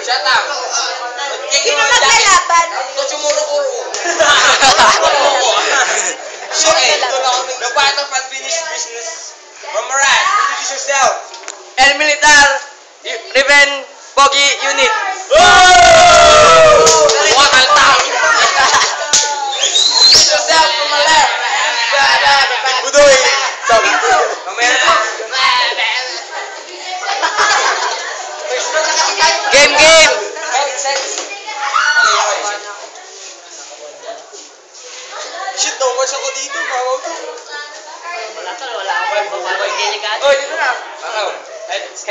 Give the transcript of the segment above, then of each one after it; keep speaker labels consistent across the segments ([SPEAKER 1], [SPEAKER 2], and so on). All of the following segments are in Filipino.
[SPEAKER 1] Shut up.
[SPEAKER 2] Sino maglalaban?
[SPEAKER 1] Ito sumuro-kuro. Okay, the part of unfinished business. Mamarat, introduce yourself.
[SPEAKER 3] El Militar Riven Pogi Unit.
[SPEAKER 1] What a town. Introduce yourself from my left.
[SPEAKER 3] Budoy.
[SPEAKER 1] Mamaya.
[SPEAKER 3] Game.
[SPEAKER 1] Shit, no much ako dito. Bawaw to.
[SPEAKER 2] Wala. Delikado.
[SPEAKER 1] Oy, dito na. Heads.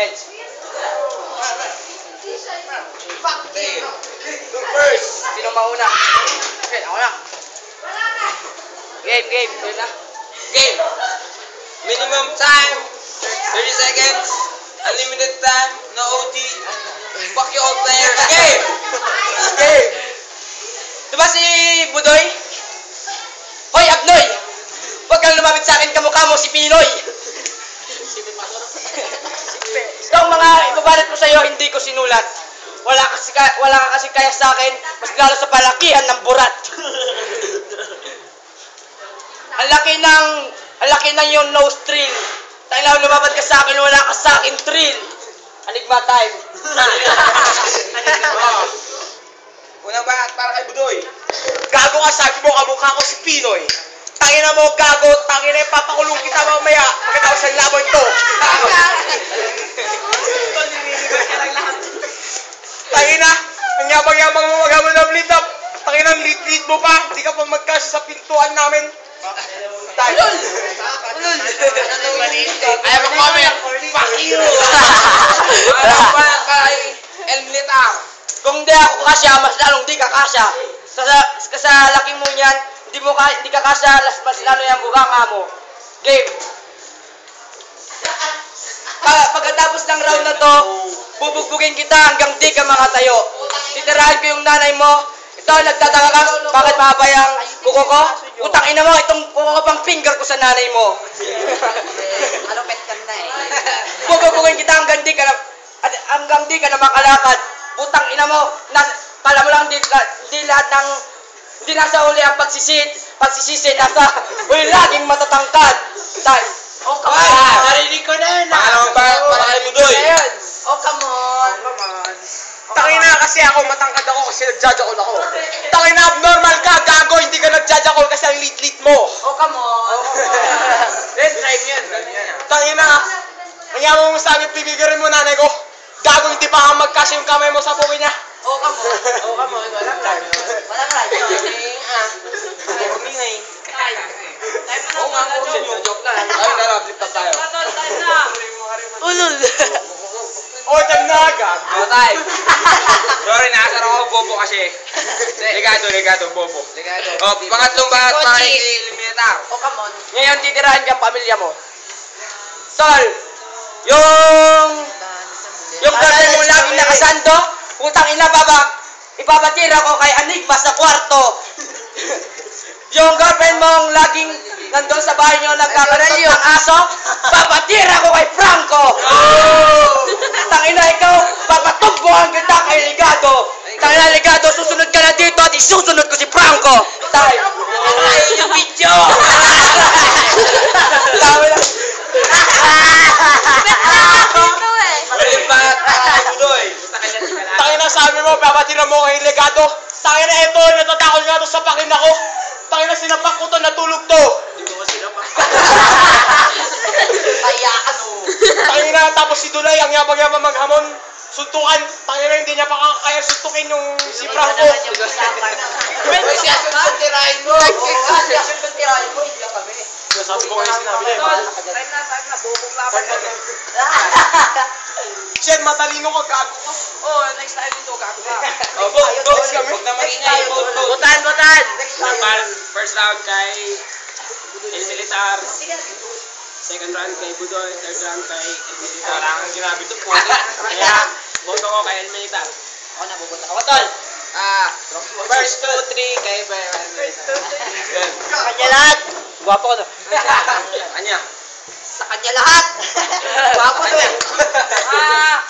[SPEAKER 1] Go first.
[SPEAKER 3] Sino mauna? Okay, ako na. Game.
[SPEAKER 1] Game. Minimum time, 30 seconds. Unlimited time, no OT. Fuck you all players. Game.
[SPEAKER 3] Diba si Budoy? Hoy, Abnoy! Huwag kang lumapit sa akin, kamukha mo si Pinoy! Itong mga ibabalat ko sa'yo, hindi ko sinulat. Wala ka kasi kaya sa akin, mas lalo sa palakihan ng burat. Ang laki ng yung nose thrill. Tanginaw, lumapit ka sa akin, wala ka sa akin thrill. Anigma time.
[SPEAKER 1] Unang bahat para kay Budoy.
[SPEAKER 3] Gago ka, sabi mo, kamukha ko si Pinoy. Tangina mo, gago, tangina, papakulong kita mamaya. Pagkatapos ng laban to. Tangina, ang yabang-yabang mo maghamon ng lead up. Tangina, lead mo pa. Hindi ka pa magkasya sa pintuan namin. Ulol!
[SPEAKER 1] Ayaw mo comment. Fuck you. Unang bahat para kay El Militar.
[SPEAKER 3] Kung di ako kasya, mas lalong di ka kasya. Sa laki mo niyan, hindi ka kasya, mas lalo yung buganga mo. Game. Pagkatapos ng round na to, bubugbugin kita hanggang di ka makatayo. Titirahan ko yung nanay mo. Ito, nagtataka ka, bakit mahaba yung kuko ko? Utang ina mo, itong kuko ko pang finger ko sa nanay mo.
[SPEAKER 2] Ano pet ka na eh?
[SPEAKER 3] Bubugbugin kita hanggang di ka na makalakad. Butang ina mo, kala mo lang di lahat ng, di nasa uli ang pagsisisi, nasa uli laging matatangkad.
[SPEAKER 2] Oh, come on.
[SPEAKER 3] Narinig ko na yun.
[SPEAKER 1] Pangalawang bahat para kay Budoy.
[SPEAKER 2] Oh, come on.
[SPEAKER 3] Tangina kasi ako, matangkad ako kasi nagjajakol ako. Tangina, abnormal ka, gago, hindi ka nagjajakol kasi ang lit-lit mo.
[SPEAKER 2] Oh, come on.
[SPEAKER 3] Let's try yan. Tangina, ang yaman mo sabi, pigigirin mo nanay ko. Gago, hindi pa ka magkasya yung kamay mo sa puwi niya.
[SPEAKER 2] Oh, come on. Walang line.
[SPEAKER 3] Umingay.
[SPEAKER 1] Oo nga po, joke lang. Ayun na lang, flip top tayo.
[SPEAKER 3] Ulul. O, time na agad.
[SPEAKER 1] No time. Sorry, nakasar ako, bobo kasi. Ligado, bobo. Oh, pangatlong bahat para kay El Militar.
[SPEAKER 2] Oh, come on.
[SPEAKER 3] Ngayon, titirahan ka ang pamilya mo. Tol, yung girlfriend mo laging nakasando, putang ina ipabatira ko kay Anigma sa kwarto. Yung girlfriend mong laging nandun sa bahay nyo nagkakaroon ng aso, pabatira ko kay Franco. Tangina ikaw, papatugbuhan kita kay Ligado. Tangina Ligado, susunod ka na dito at isusunod ko si Franco. Tay, ayun yung video. Tama lang.
[SPEAKER 1] Uling bahat para kay Budoy.
[SPEAKER 3] Tangina sabi mo, pabatira mo kay Ligado. Tangina ito, natatakot nga to sa pakin ako. Tangina sinapak ko to, natulog to.
[SPEAKER 1] Hindi ko masinapak.
[SPEAKER 2] Kaya ano?
[SPEAKER 3] Tangina, tapos si Dulay, ang yabang-yabang maghamon. Suntukan. Tangina, hindi niya pa kaya suntukin yung si Franco.
[SPEAKER 1] Uy, siya sunod tirahin mo.
[SPEAKER 2] Tirahin mo, hindi kami.
[SPEAKER 3] Sabi ko kayo sinabi niya.
[SPEAKER 2] Time na, bubong laban na.
[SPEAKER 3] Shen, matalino ka, gago ka.
[SPEAKER 2] Oh, next time dito, gago ka.
[SPEAKER 1] Oh, vote kami. Huwag na mag-ingay, vote.
[SPEAKER 3] Butan!
[SPEAKER 1] First round kay El Militar. Second round kay Budoy. Third round kay El Militar. Wala kang ginabi ito po. Kaya, vote ako kay El Militar.
[SPEAKER 2] Ako na, bubunta
[SPEAKER 3] Ako, tol.
[SPEAKER 1] First 2, 3 kay El Militar.
[SPEAKER 3] Kanya lahat. Guwapo ko to.
[SPEAKER 1] Kanya.
[SPEAKER 2] Sa kanya lahat. Wapo to eh.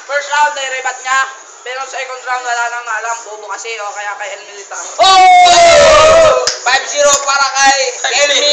[SPEAKER 3] First round, nairebat niya.
[SPEAKER 2] Pero second round wala nang alam, bobo kasi o kaya kay El Militar.
[SPEAKER 3] Oh! 5-0 para kay Elmi